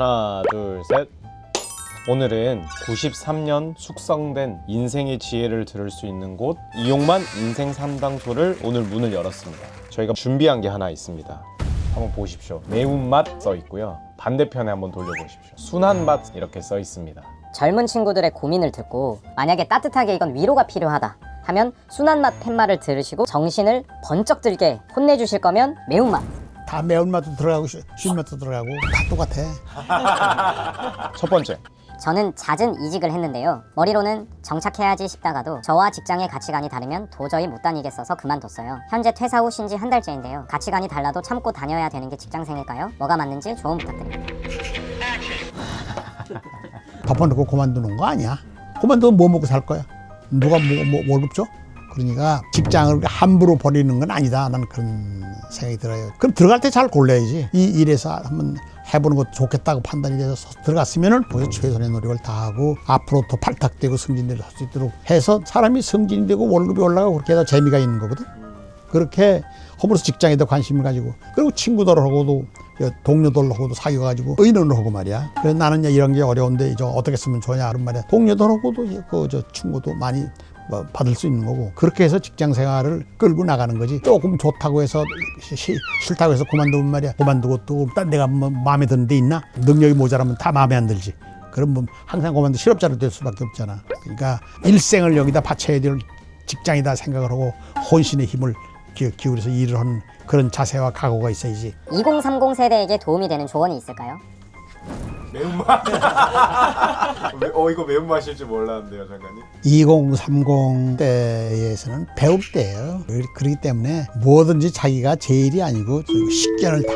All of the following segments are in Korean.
하나, 둘, 셋. 오늘은 93년 숙성된 인생의 지혜를 들을 수 있는 곳 이용만 인생 상담소를 오늘 문을 열었습니다. 저희가 준비한 게 하나 있습니다. 한번 보십시오. 매운맛 써 있고요. 반대편에 한번 돌려보십시오. 순한 맛 이렇게 써 있습니다. 젊은 친구들의 고민을 듣고 만약에 따뜻하게 이건 위로가 필요하다 하면 순한 맛 팻말을 들으시고 정신을 번쩍 들게 혼내주실 거면 매운맛. 다 매운맛도 들어가고 쉰맛도 들어가고 다 똑같아. 첫 번째, 저는 잦은 이직을 했는데요. 머리로는 정착해야지 싶다가도 저와 직장의 가치관이 다르면 도저히 못 다니겠어서 그만뒀어요. 현재 퇴사 후 쉰 지 한 달째인데요. 가치관이 달라도 참고 다녀야 되는 게 직장생일까요? 뭐가 맞는지 조언 부탁드립니다. 덮어놓고 그만두는 거 아니야. 그만두면 뭐 먹고 살 거야? 누가 뭐 월급 줘? 그러니까 직장을 함부로 버리는 건 아니다. 나는 그런 생각이 들어요. 그럼 들어갈 때 잘 골라야지. 이 일에서 한번 해보는 것도 좋겠다고 판단이 돼서 들어갔으면은 거기서 최선의 노력을 다하고 앞으로 더 발탁되고 승진을 할 수 있도록 해서 사람이 승진이 되고 월급이 올라가고 그렇게 해서 재미가 있는 거거든. 그렇게 허물어서 직장에도 관심을 가지고 그리고 친구들하고도 동료들하고도 사귀어가지고 의논을 하고 말이야. 그래서 나는 이런 게 어려운데 이제 어떻게 쓰면 좋냐 그런 말이야. 동료들하고도 그 친구도 많이 받을 수 있는 거고 그렇게 해서 직장 생활을 끌고 나가는 거지. 조금 좋다고 해서 싫다고 해서 그만두면 말이야. 그만두고 또 딴 데가 뭐 마음에 드는 데 있나? 능력이 모자라면 다 마음에 안 들지. 그럼 뭐 항상 그만두 실업자로 될 수밖에 없잖아. 그러니까 일생을 여기다 바쳐야 될 직장이다 생각을 하고 혼신의 힘을 기울여서 일을 하는 그런 자세와 각오가 있어야지. 2030 세대에게 도움이 되는 조언이 있을까요? 매운맛? 이거 매운맛일 줄 몰랐는데요, 장관님. 2030 때에서는 배울 때예요. 그렇기 때문에 뭐든지 자기가 제일이 아니고 식견을 다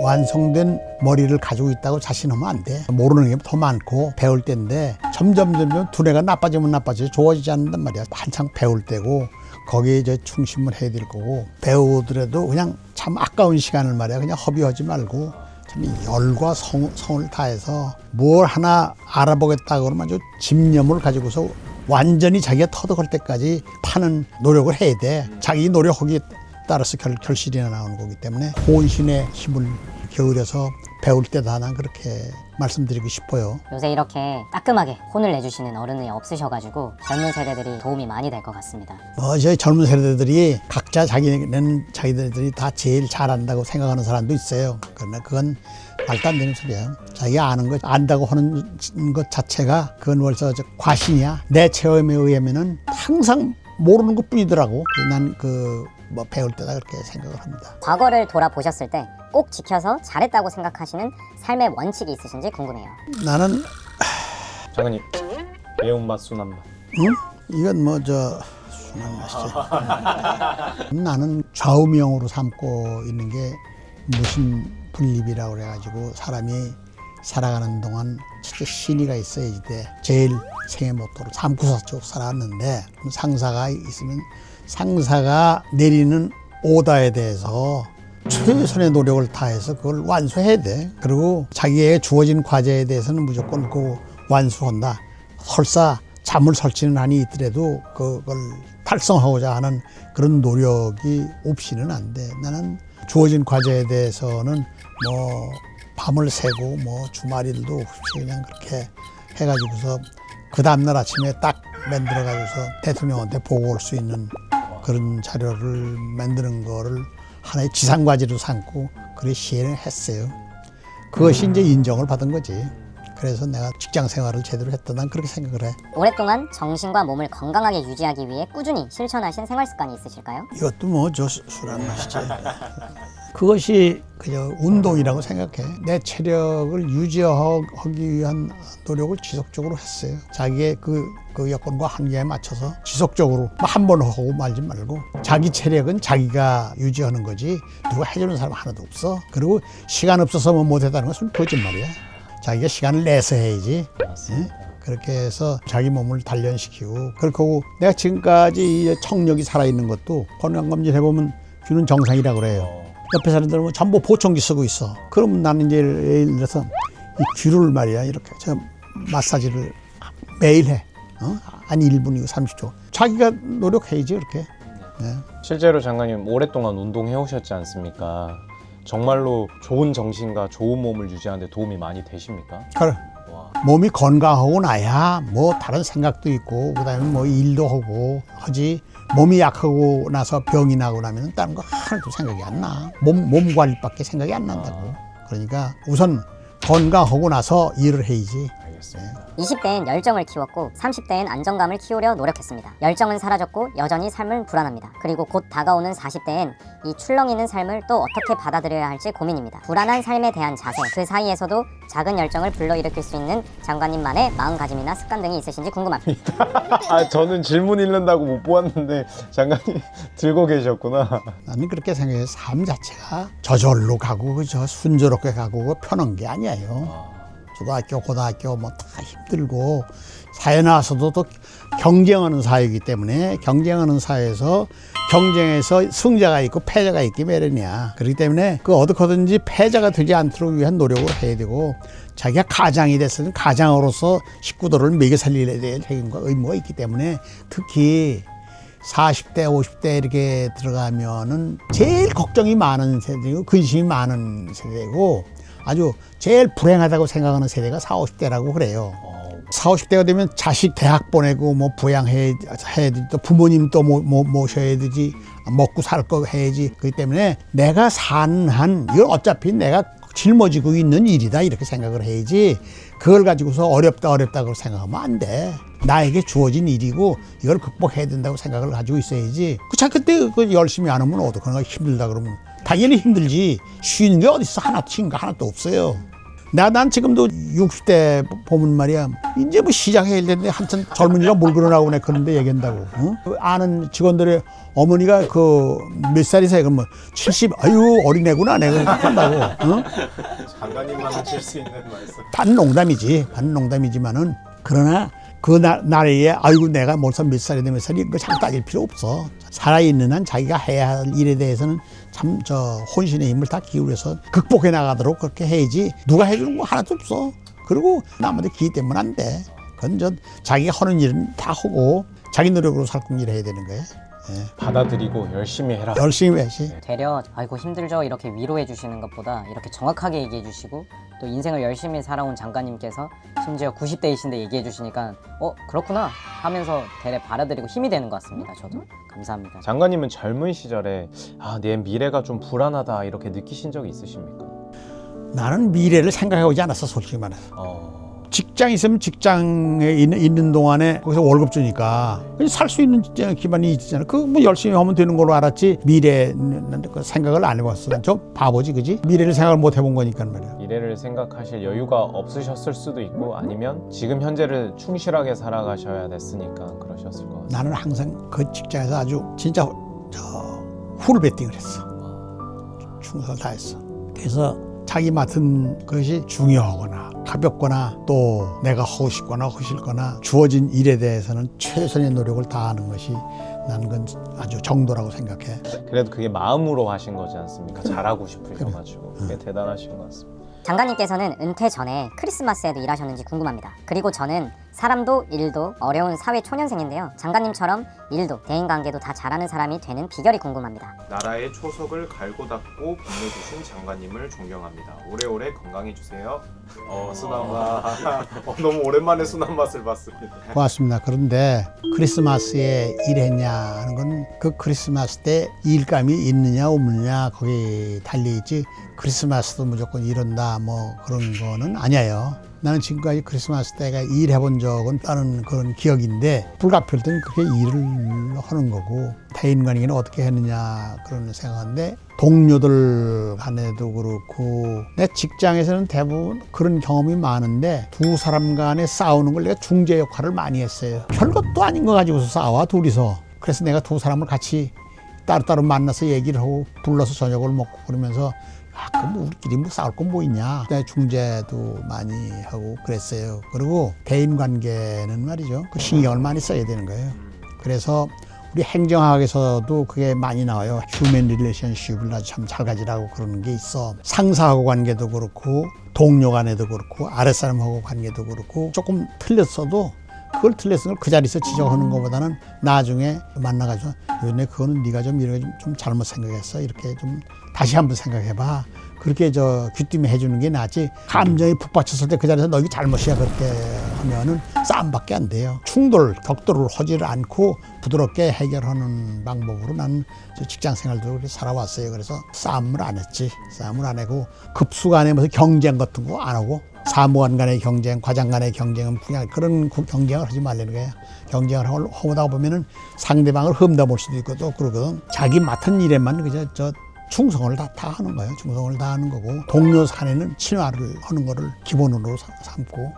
완성된 머리를 가지고 있다고 자신하면 안 돼. 모르는 게 더 많고 배울 때인데 점점 두뇌가 나빠지면 나빠지지 좋아지지 않는단 말이야. 한창 배울 때고 거기에 이제 충심을 해야 될 거고 배우더라도 그냥 참 아까운 시간을 말이야. 그냥 허비하지 말고 참 열과 성을 다해서 뭘 하나 알아보겠다 그러면 아주 집념을 가지고서 완전히 자기가 터득할 때까지 파는 노력을 해야 돼. 자기 노력하기에 따라서 결실이 나오는 거기 때문에 혼신의 힘을 기울여서 배울 때다 난 그렇게 말씀드리고 싶어요. 요새 이렇게 따끔하게 혼을 내주시는 어른이 없으셔가지고 젊은 세대들이 도움이 많이 될 것 같습니다. 저희 젊은 세대들이 각자 자기들이 다 제일 잘한다고 생각하는 사람도 있어요. 그러나 그건 말도 안 되는 소리야. 자기가 아는 것, 안다고 하는 것 자체가 그건 벌써 과신이야. 내 체험에 의하면은 항상 모르는 것 뿐이더라고. 난 배울 때다 그렇게 생각을 합니다. 과거를 돌아보셨을 때 꼭 지켜서 잘했다고 생각하시는 삶의 원칙이 있으신지 궁금해요. 나는 장관님, 매운맛, 순한맛. 이건 순한 맛이지. 나는 좌우명으로 삼고 있는 게 무신분립이라고 그래가지고 사람이 살아가는 동안 첫째 신의가 있어야지 돼. 제일 생애 모토로 삼고서 쭉 살아왔는데 상사가 있으면 상사가 내리는 오다에 대해서 최선의 노력을 다해서 그걸 완수해야 돼. 그리고 자기에게 주어진 과제에 대해서는 무조건 완수한다. 설사 잠을 설치는 한이 있더라도 그걸 달성하고자 하는 그런 노력이 없이는 안 돼. 나는 주어진 과제에 대해서는 밤을 새고 주말일도 없이 그냥 그렇게 해가지고서 그 다음날 아침에 딱 만들어가지고서 대통령한테 보고할 수 있는 그런 자료를 만드는 거를 하나의 지상과제로 삼고 그래 시행을 했어요. 그것이 이제 인정을 받은 거지. 그래서 내가 직장 생활을 제대로 했다 난 그렇게 생각을 해. 오랫동안 정신과 몸을 건강하게 유지하기 위해 꾸준히 실천하신 생활 습관이 있으실까요? 이것도 술한 맛이지. 그것이 그저 운동이라고 생각해. 내 체력을 유지하기 위한 노력을 지속적으로 했어요. 자기의 그 여건과 한계에 맞춰서 지속적으로 한 번 하고 말지 말고 자기 체력은 자기가 유지하는 거지 누가 해주는 사람 하나도 없어. 그리고 시간 없어서 못했다는 것은 거짓말이야. 자기가 시간을 내서 해야지. 맞습니다. 그렇게 해서 자기 몸을 단련시키고 그렇게 하고 내가 지금까지 청력이 살아있는 것도 건강검진 해보면 귀는 정상이라고 그래요. 옆에 사람들은 전부 보청기 쓰고 있어. 그러면 나는 이제 예를 들어서 이 귀를 말이야 이렇게 마사지를 매일 해. 한 1분이고 30초. 자기가 노력해야지 그렇게. 네. 실제로 장관님 오랫동안 운동해 오셨지 않습니까? 정말로 좋은 정신과 좋은 몸을 유지하는 데 도움이 많이 되십니까? 그래. 와. 몸이 건강하고 나야 뭐 다른 생각도 있고 그다음에 뭐 일도 하고 하지. 몸이 약하고 나서 병이 나고 나면 다른 거 하나도 생각이 안 나. 몸 관리밖에 생각이 안 난다고. 그러니까 우선 건강하고 나서 일을 해야지. 알겠습니다. 20대엔 열정을 키웠고 30대엔 안정감을 키우려 노력했습니다. 열정은 사라졌고 여전히 삶은 불안합니다. 그리고 곧 다가오는 40대엔 이 출렁이는 삶을 또 어떻게 받아들여야 할지 고민입니다. 불안한 삶에 대한 자세, 그 사이에서도 작은 열정을 불러일으킬 수 있는 장관님만의 마음가짐이나 습관 등이 있으신지 궁금합니다. 아, 저는 질문 읽는다고 못 보았는데 장관님 들고 계셨구나. 나는 그렇게 생각해요. 삶 자체가 저절로 가고 그저 순조롭게 가고 편한 게 아니에요. 초등학교, 고등학교 뭐 다 힘들고 사회 나와서도 또 경쟁하는 사회이기 때문에 경쟁하는 사회에서 경쟁에서 승자가 있고 패자가 있기 마련이야. 그렇기 때문에 그 어떻게든지 패자가 되지 않도록 위한 노력을 해야 되고 자기가 가장이 됐으면 가장으로서 식구들을 먹여 살려야 될 책임과 의무가 있기 때문에 특히 40대, 50대 이렇게 들어가면은 제일 걱정이 많은 세대이고 근심이 많은 세대고 아주 제일 불행하다고 생각하는 세대가 40, 50대라고 그래요. 40, 50대가 되면 자식 대학 보내고 뭐 부양해야 되지 또 부모님 또 모셔야 되지 먹고 살 거 해야지. 그렇기 때문에 내가 사는 한 이걸 어차피 내가 짊어지고 있는 일이다 이렇게 생각을 해야지 그걸 가지고서 어렵다고 생각하면 안 돼. 나에게 주어진 일이고 이걸 극복해야 된다고 생각을 가지고 있어야지. 그때 열심히 안 하면 어떡하나 힘들다 그러면 당연히 힘들지. 쉬는 게 어딨어. 쉬는 거 하나도 없어요. 난 지금도 60대 보면 말이야 이제 뭐 시작해야 되는데 한참 젊은이가 뭘 그러나고 내 그런데 얘기한다고. 어? 아는 직원들의 어머니가 그 몇 살이세요? 그러면 70. 아유 어린애구나 내가 그런다고. 어? 장관님만 하실 수 있는 말씀. 반농담이지만은 그러나 그 나이에 아이고 내가 벌써 몇 살이 되몇 살이 이거 참 따질 필요 없어. 살아있는 한 자기가 해야 할 일에 대해서는 참 혼신의 힘을 다 기울여서 극복해 나가도록 그렇게 해야지 누가 해주는 거 하나도 없어. 그리고 남한테 기대면 안 돼. 그건 자기가 하는 일은 다 하고 자기 노력으로 살고 일해야 되는 거야. 예. 받아들이고 열심히 해라. 열심히 해야지. 되려 아이고 힘들죠 이렇게 위로해 주시는 것보다 이렇게 정확하게 얘기해 주시고 또 인생을 열심히 살아온 장관님께서 심지어 90대이신데 얘기해 주시니까 그렇구나 하면서 되레 받아들이고 힘이 되는 것 같습니다. 저도 감사합니다. 장관님은 젊은 시절에 내 미래가 좀 불안하다 이렇게 느끼신 적이 있으십니까? 나는 미래를 생각해오지 않았어 솔직히 말해서. 직장 있으면 직장에 있는 동안에 거기서 월급 주니까 살 수 있는 기반이 있잖아. 그거 뭐 열심히 하면 되는 걸로 알았지 미래 생각을 안 해봤어. 좀 바보지 그지? 미래를 생각을 못 해본 거니까 말이야. 미래를 생각하실 여유가 없으셨을 수도 있고 아니면 지금 현재를 충실하게 살아가셔야 됐으니까 그러셨을 것 같아요. 나는 항상 그 직장에서 아주 진짜 풀 베팅을 했어. 충성을 다했어. 그래서 자기 맡은 것이 중요하거나 가볍거나 또 내가 하고 싶거나 하실거나 주어진 일에 대해서는 최선의 노력을 다하는 것이 나는 건 아주 정도라고 생각해. 그래도 그게 마음으로 하신 거지 않습니까? 잘하고 싶으셔가지고 그게 대단하신 것 같습니다. 장관님께서는 은퇴 전에 크리스마스에도 일하셨는지 궁금합니다. 그리고 저는 사람도 일도 어려운 사회 초년생인데요. 장관님처럼 일도 대인관계도 다 잘하는 사람이 되는 비결이 궁금합니다. 나라의 초석을 갈고 닦고 빛내주신 장관님을 존경합니다. 오래오래 건강해주세요. 순한맛. 너무 오랜만에 순한 맛을 봤습니다. 고맙습니다. 그런데 크리스마스에 일했냐 하는 건 그 크리스마스 때 일감이 있느냐 없느냐 거기 달려있지 크리스마스도 무조건 이런다 뭐 그런 거는 아니에요. 나는 지금까지 크리스마스 때가 일해본 적은 다른 그런 기억인데 불가피할 때는 그렇게 일을 하는 거고 대인관계는 어떻게 했느냐 그런 생각인데 동료들 간에도 그렇고 내 직장에서는 대부분 그런 경험이 많은데 두 사람 간에 싸우는 걸 내가 중재 역할을 많이 했어요. 별것도 아닌 거 가지고서 싸워 둘이서. 그래서 내가 두 사람을 같이 따로따로 만나서 얘기를 하고 불러서 저녁을 먹고 그러면서 그럼 우리끼리 뭐 싸울 건 뭐 있냐. 중재도 많이 하고 그랬어요. 그리고 대인관계는 말이죠. 그 신경을 많이 써야 되는 거예요. 그래서 우리 행정학에서도 그게 많이 나와요. 휴먼 릴레이션십을 아주 참 잘 가지라고 그러는 게 있어. 상사하고 관계도 그렇고 동료 간에도 그렇고 아랫사람하고 관계도 그렇고 조금 틀렸어도 그걸 틀렸은 걸 그 자리에서 지적하는 것보다는 나중에 만나가지고 요네 그거는 네가 좀 이렇게 좀 잘못 생각했어. 이렇게 좀 다시 한번 생각해봐. 그렇게 귀띔해 해주는 게 낫지. 감정이 북받쳤을 때 그 자리에서 너 이게 잘못이야 그렇게 하면은 싸움밖에 안 돼요. 격돌을 하지를 않고 부드럽게 해결하는 방법으로 나는 직장 생활도 그렇게 살아왔어요. 그래서 싸움을 안 했지. 싸움을 안 하고 급수 간에 무슨 경쟁 같은 거 안 하고 사무관 간의 경쟁, 과장 간의 경쟁은 그냥 그런 경쟁을 하지 말라는 거예요. 경쟁을 하다 보면은 상대방을 험담할 수도 있고 또 그러거든. 자기 맡은 일에만 그저 충성을 다 하는 거예요. 충성을 다 하는 거고 동료 사내는 친화를 하는 거를 기본으로 삼고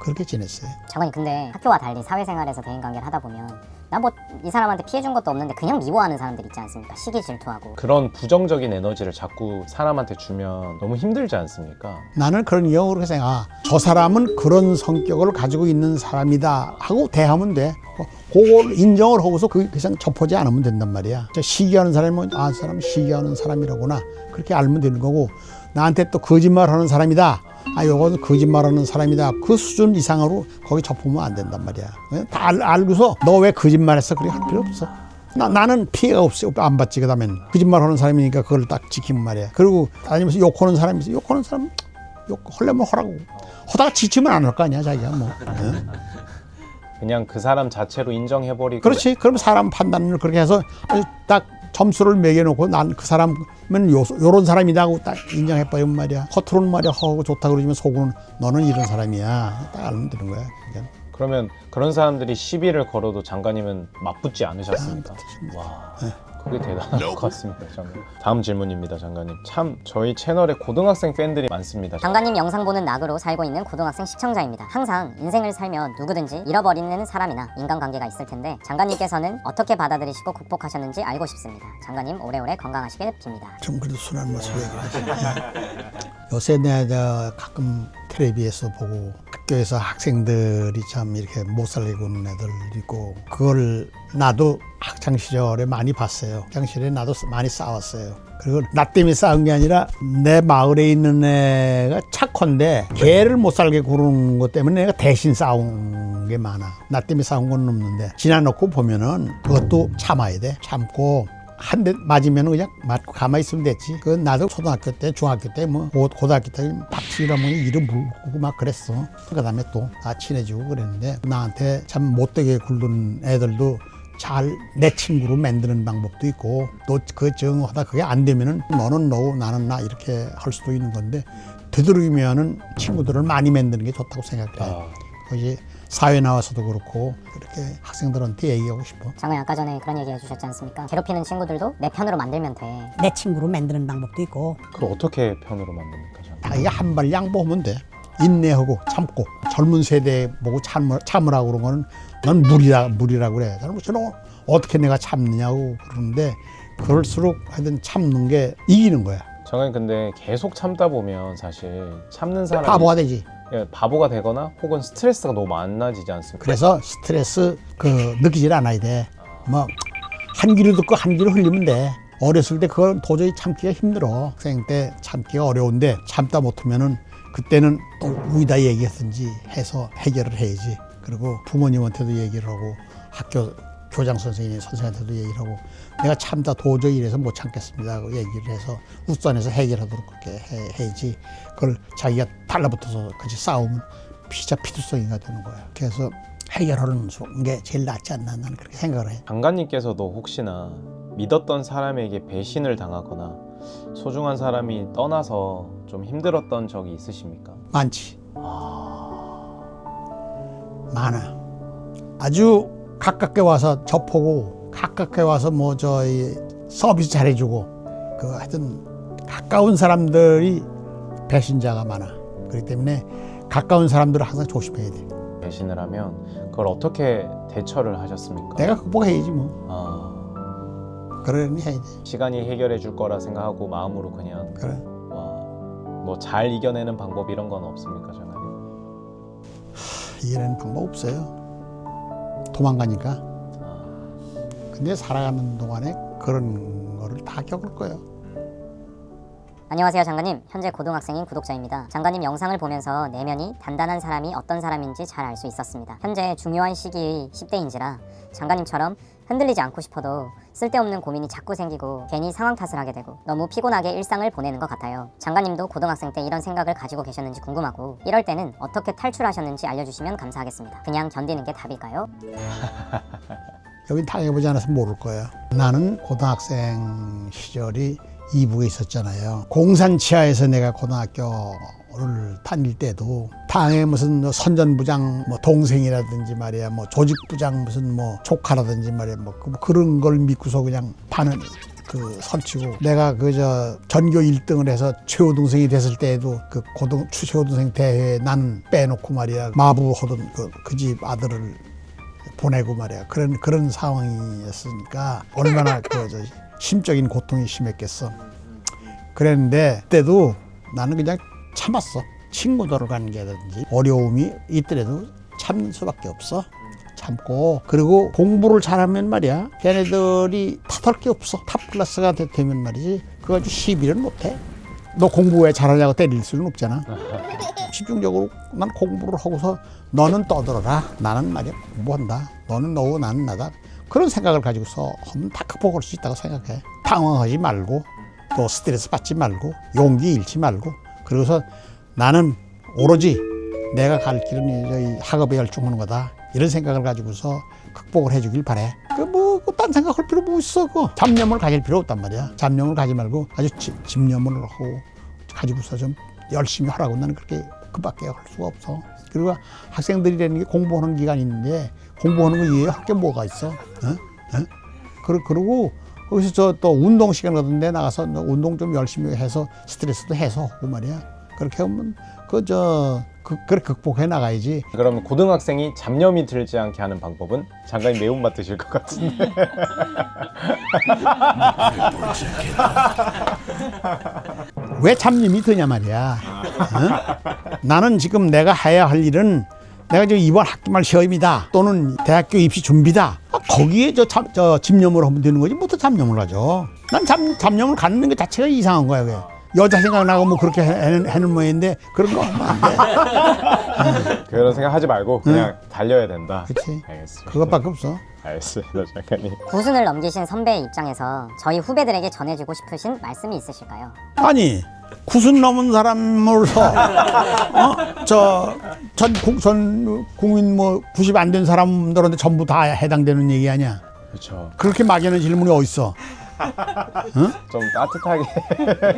그렇게 지냈어요. 장관님 근데 학교와 달리 사회생활에서 대인관계를 하다 보면 나 뭐 이 사람한테 피해 준 것도 없는데 그냥 미워하는 사람들 있지 않습니까? 시기 질투하고. 그런 부정적인 에너지를 자꾸 사람한테 주면 너무 힘들지 않습니까? 나는 그런 경우로 그렇게 생각해. 저 사람은 그런 성격을 가지고 있는 사람이다 하고 대하면 돼. 그걸 인정을 하고서 그냥 접하지 않으면 된단 말이야. 시기하는 사람은 아, 저 사람은 시기하는 사람이라구나. 그렇게 알면 되는 거고 나한테 또 거짓말하는 사람이다. 아, 요거는 거짓말하는 사람이다. 그 수준 이상으로 거기 접으면 안 된단 말이야. 다 알고서 너 왜 거짓말했어? 그렇게 할 필요 없어. 나는 피해가 없어. 안 받지. 그다음엔 거짓말하는 사람이니까 그걸 딱 지키면 말이야. 그리고 다니면서 욕하는 사람이 있어. 욕하는 사람 하려면 하라고. 하다가 지치면 안 할 거 아니야, 자기가 뭐. 그냥 그 사람 자체로 인정해버리고. 그렇지. 그럼 사람 판단을 그렇게 해서 딱 점수를 매겨놓고 난 그 사람은 요런 사람이다 하고 딱 인정해버리면 말이야. 겉으로는 말이야 하고 좋다 그러지만 속으로는 너는 이런 사람이야. 딱 알면 되는 거야. 그러니까. 그러면 그런 사람들이 시비를 걸어도 장관님은 맞붙지 않으셨습니까? 와, 그게 대단한 것 같습니다, 장관님. 다음 질문입니다, 장관님. 참 저희 채널에 고등학생 팬들이 많습니다. 장관님 영상 보는 낙으로 살고 있는 고등학생 시청자입니다. 항상 인생을 살면 누구든지 잃어버리는 사람이나 인간관계가 있을 텐데 장관님께서는 어떻게 받아들이시고 극복하셨는지 알고 싶습니다. 장관님 오래오래 건강하시길 빕니다. 좀 그래도 순한 모습 얘기하지. 요새 내가 가끔 텔레비에서 보고 학교에서 학생들이 참 이렇게 못 살게 구는 애들 있고 그걸 나도 학창 시절에 많이 봤어요. 학창 시절에 나도 많이 싸웠어요. 그리고 나 때문에 싸운 게 아니라 내 마을에 있는 애가 착한데 걔를 못 살게 구는 것 때문에 내가 대신 싸운 게 많아. 나 때문에 싸운 건 없는데 지나놓고 보면은 그것도 참아야 돼. 참고 한 대 맞으면 그냥 맞고 가만히 있으면 됐지. 그 나도 초등학교 때, 중학교 때, 뭐 고등학교 때 박치라면 이름 부르고 막 그랬어. 그 다음에 또 다 친해지고 그랬는데 나한테 참 못되게 굴던 애들도 잘 내 친구로 만드는 방법도 있고 또 그 정하다 그게 안 되면은 너는 너, 나는 나 이렇게 할 수도 있는 건데 되도록이면은 친구들을 많이 만드는 게 좋다고 생각해. 그것이 사회 나와서도 그렇고 그렇게 학생들한테 얘기하고 싶어. 장관님 아까 전에 그런 얘기 해주셨지 않습니까? 괴롭히는 친구들도 내 편으로 만들면 돼. 내 친구로 만드는 방법도 있고. 그걸 어떻게 편으로 만듭니까, 장관님? 자기가 한 발 양보하면 돼. 인내하고 참고 젊은 세대 보고 참으라고 그런 거는 넌 무리라고 그래. 저는 어떻게 내가 참느냐고 그러는데 그럴수록 하여튼 참는 게 이기는 거야. 장관님 근데 계속 참다 보면 사실 참는 사람이 바보가 되지. 바보가 되거나 혹은 스트레스가 너무 많아지지 않습니까? 그래서 스트레스 느끼질 않아야 돼. 뭐 한 귀로 듣고 한 귀로 흘리면 돼. 어렸을 때 그걸 도저히 참기가 힘들어. 학생 때 참기가 어려운데 참다 못하면은 그때는 또 우이다 얘기했든지 해서 해결을 해야지. 그리고 부모님한테도 얘기를 하고 학교 교장 선생님한테도 얘기를 하고 내가 참다 도저히 이래서 못 참겠습니다 하고 얘기를 해서 웃선에서 해결하도록 그렇게 해야지. 그걸 자기가 달라붙어서 같이 싸우면 피두성이가 되는 거야. 그래서 해결하는 게 제일 낫지 않나 나는 그렇게 생각을 해. 장관님께서도 혹시나 믿었던 사람에게 배신을 당하거나 소중한 사람이 떠나서 좀 힘들었던 적이 있으십니까? 많지. 많아. 아주 가깝게 와서 접하고 가깝게 와서 뭐 서비스 잘해주고 그 하여튼 가까운 사람들이 배신자가 많아. 그렇기 때문에 가까운 사람들을 항상 조심해야 돼. 배신을 하면 그걸 어떻게 대처를 하셨습니까? 내가 극복해야지 뭐. 그러니 해야 돼. 시간이 해결해 줄 거라 생각하고 마음으로 그냥 그래. 뭐 잘 이겨내는 방법 이런 건 없습니까, 장관님? 이겨내는 방법 없어요. 도망가니까. 근데 살아가는 동안에 그런 거를 다 겪을 거예요. 안녕하세요 장관님. 현재 고등학생인 구독자입니다. 장관님 영상을 보면서 내면이 단단한 사람이 어떤 사람인지 잘 알 수 있었습니다. 현재 중요한 시기의 10대인지라 장관님처럼 흔들리지 않고 싶어도 쓸데없는 고민이 자꾸 생기고 괜히 상황 탓을 하게 되고 너무 피곤하게 일상을 보내는 것 같아요. 장관님도 고등학생 때 이런 생각을 가지고 계셨는지 궁금하고 이럴 때는 어떻게 탈출하셨는지 알려주시면 감사하겠습니다. 그냥 견디는 게 답일까요? 여긴 당해보지 않아서 모를 거예요. 나는 고등학생 시절이 이북에 있었잖아요. 공산 치하에서 내가 고등학교를 다닐 때도 당에 무슨 선전부장 뭐 동생이라든지 말이야, 뭐 조직부장 무슨 뭐 조카라든지 말이야, 뭐 그런 걸 믿고서 그냥 반은 설치고, 내가 전교 1등을 해서 최우동생이 됐을 때에도 그 최우동생 대회에 나는 빼놓고 말이야 마부하던 그 집 아들을 보내고 말이야. 그런 상황이었으니까 얼마나 심적인 고통이 심했겠어. 그랬는데 그때도 나는 그냥 참았어. 친구들을 가는 게라든지 어려움이 있더라도 참는 수밖에 없어. 참고, 그리고 공부를 잘하면 말이야 걔네들이 탓할 게 없어. 탑 클래스가 되면 말이지 그거 가지고 시비를 못해. 너 공부 왜 잘하냐고 때릴 수는 없잖아. 집중적으로 난 공부를 하고서 너는 떠들어라, 나는 말이야 공부한다, 너는 너고 나는 나다, 그런 생각을 가지고서 하면 다 극복할 수 있다고 생각해. 당황하지 말고 또 스트레스 받지 말고 용기 잃지 말고, 그러고서 나는 오로지 내가 갈 길은 이 학업에 열중하는 거다, 이런 생각을 가지고서 극복을 해주길 바래. 딴 생각할 필요 뭐 있어. 잡념을 가질 필요 없단 말이야. 잡념을 가지 말고 아주 집념을 하고 가지고서 좀 열심히 하라고. 나는 그렇게 그밖에 할 수가 없어. 그리고 학생들이라는 게 공부하는 기간이 있는데 공부하는 거 이외에 할 게 뭐가 있어? 그리고 거기서 또 운동 시간 같은 데 나가서 운동 좀 열심히 해서 스트레스도 해소하고 말이야. 그렇게 하면 그렇게 극복해 나가야지. 그럼 고등학생이 잡념이 들지 않게 하는 방법은 장관님 매운맛 드실 것 같은데. 왜 잡념이 드냐 말이야. 나는 지금 내가 해야 할 일은 내가 지금 이번 학기말 시험이다 또는 대학교 입시 준비다, 거기에 집념을 하면 되는 거지 뭐또 잡념을 가져. 난 잡념을 갖는 게 자체가 이상한 거야. 왜 여자 생각나고 뭐 그렇게 해는 모양인데 그런 거 하면 안 돼. 그런 생각 하지 말고 그냥 달려야 된다. 그렇지. 알겠습니다. 그것밖에 없어. 알겠습니다, 장관님. 구순을 넘기신 선배의 입장에서 저희 후배들에게 전해주고 싶으신 말씀이 있으실까요? 아니, 구순 넘은 사람으로서 전 국민 뭐 90 안 된 사람들한테 전부 다 해당되는 얘기 아니야. 그렇죠. 그렇게 막연한 질문이 어딨어. 좀 따뜻하게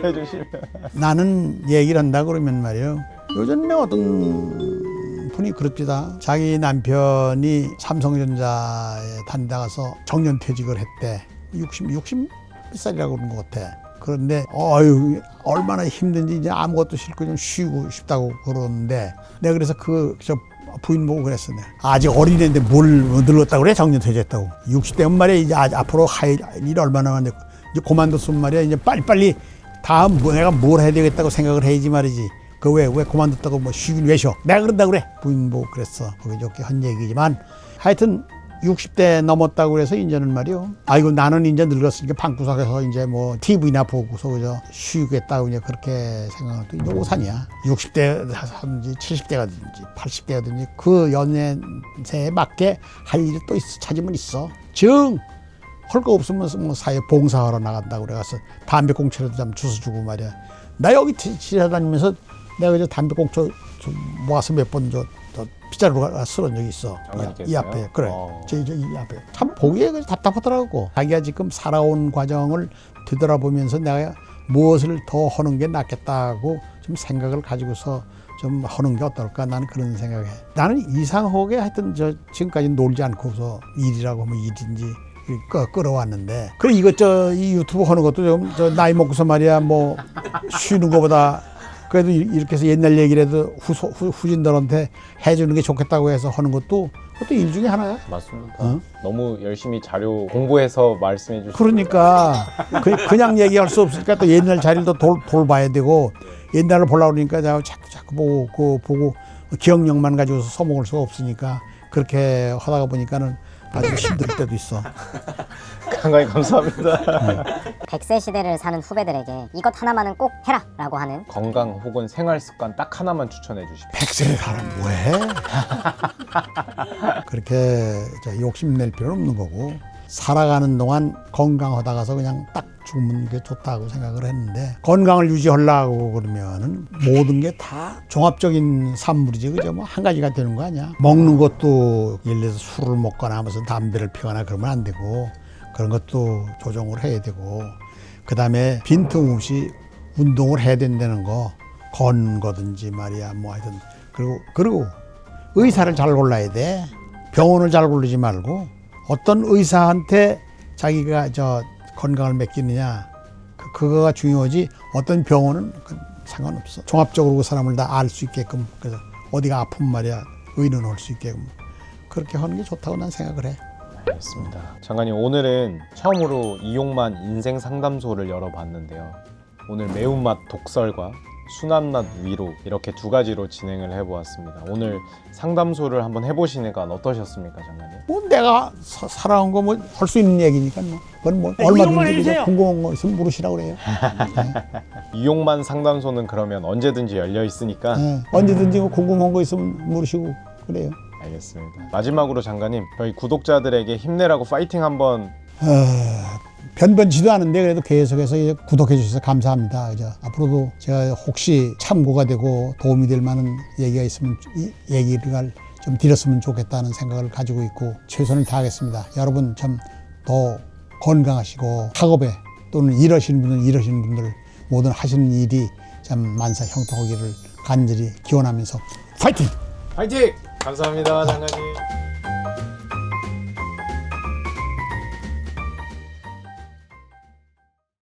해주시면. 나는 얘기를 한다 그러면 말이에요. 요즘에 어떤 분이 그럽니다. 자기 남편이 삼성전자에 다니다가서 정년퇴직을 했대. 60 몇 살이라고 그러는 것 같아. 그런데 얼마나 힘든지 이제 아무것도 싫고 좀 쉬고 싶다고 그러는데, 내가 그래서 저 부인 보고 그랬어. 내가. 아직 어린애인데 뭘 늙었다고 그래? 정년퇴직했다고. 60대면 말이야. 이제 앞으로 할 일 얼마나 많은데 이제 그만뒀으면 말이야. 이제 빨리빨리 다음 내가 뭘 해야 되겠다고 생각을 해야지 말이지. 왜 그만뒀다고 뭐 쉬긴 왜 쉬어? 내가 그런다 그래. 부인 보고 그랬어. 그게 좋게 한 얘기지만 하여튼 60대 넘었다고 그래서 이제는 말이요. 아이고 나는 이제 늙었으니까 방구석에서 이제 뭐 TV나 보고서 그저 쉬겠다고 이제 그렇게 생각하는 또 이제 오산이야. 60대든지 70대가든지 80대가든지 그 연세에 맞게 할 일이 또 찾으면 있어. 할 거 없으면 뭐 사회 봉사하러 나간다고 그래가서 담배꽁초라도 좀 주워주고 말이야. 나 여기 지나다니면서 내가 이제 담배꽁초 좀 모아서 몇 번 빗자루가 쓰러진 적이 있어. 이 앞에. 그래. 이 앞에. 참 보기에 답답하더라고. 자기가 지금 살아온 과정을 되돌아보면서 내가 무엇을 더 하는 게 낫겠다고 좀 생각을 가지고서 좀 하는 게 어떨까, 나는 그런 생각해. 나는 이상하게 하여튼 지금까지 놀지 않고서 일이라고 하면 일인지 끌어왔는데, 그래 이 유튜브 하는 것도 좀 나이 먹고서 말이야 뭐 쉬는 것보다 그래도 이렇게 해서 옛날 얘기라도 후진들한테 해주는 게 좋겠다고 해서 하는 것도 그것도 일 중에 하나야. 맞습니다. 너무 열심히 자료 공부해서 말씀해 주시고. 그러니까 그냥 얘기할 수 없으니까 또 옛날 자료도 돌봐야 되고, 옛날을 보려고 그러니까 자꾸 보고 기억력만 가지고서 써먹을 수가 없으니까 그렇게 하다가 보니까는 아주 힘들 때도 있어. 장관님 감사합니다. 100세 시대를 사는 후배들에게 이것 하나만은 꼭 해라 라고 하는 건강 혹은 생활 습관 딱 하나만 추천해 주십시오. 100세 사람 뭐해? 그렇게 욕심낼 필요는 없는 거고 살아가는 동안 건강하다가서 그냥 딱 죽으면 게 좋다고 생각을 했는데 건강을 유지하려고 그러면은 모든 게 다 종합적인 산물이지 그죠? 뭐 한 가지가 되는 거 아니야? 먹는 것도 예를 들어서 술을 먹거나 하면서 담배를 피거나 그러면 안 되고 그런 것도 조정을 해야 되고 그 다음에 빈틈없이 운동을 해야 된다는 거 걷는 거든지 말이야 뭐 하여튼 그리고 의사를 잘 골라야 돼. 병원을 잘 고르지 말고 어떤 의사한테 자기가 건강을 맡기느냐 그거가 중요하지 어떤 병원은 상관없어. 종합적으로 그 사람을 다 알 수 있게끔 그래서 어디가 아픈 말이야 의논할 수 있게끔 그렇게 하는 게 좋다고 난 생각을 해. 알겠습니다. 장관님 오늘은 처음으로 이용만 인생 상담소를 열어봤는데요. 오늘 매운맛 독설과 순한맛 위로 이렇게 두 가지로 진행을 해보았습니다. 오늘 상담소를 한번 해보시니까 어떠셨습니까, 장관님? 뭐 내가 살아온 거 뭐 할 수 있는 얘기니까 뭐 그건 뭐 얼마든지 그냥 궁금한 거 있으면 물으시라고 그래요. 이용만 상담소는 그러면 언제든지 열려 있으니까 언제든지 뭐 궁금한 거 있으면 물으시고 그래요. 알겠습니다. 마지막으로 장관님 저희 구독자들에게 힘내라고 파이팅 한번. 변변치도 않은데 그래도 계속해서 이제 구독해 주셔서 감사합니다. 그죠? 앞으로도 제가 혹시 참고가 되고 도움이 될 만한 얘기가 있으면 이 얘기를 좀 드렸으면 좋겠다는 생각을 가지고 있고 최선을 다하겠습니다. 여러분 좀 더 건강하시고 학업에 또는 일하시는 분들 모든 하시는 일이 참 만사 형통하기를 간절히 기원하면서 파이팅! 파이팅! 감사합니다, 장관님.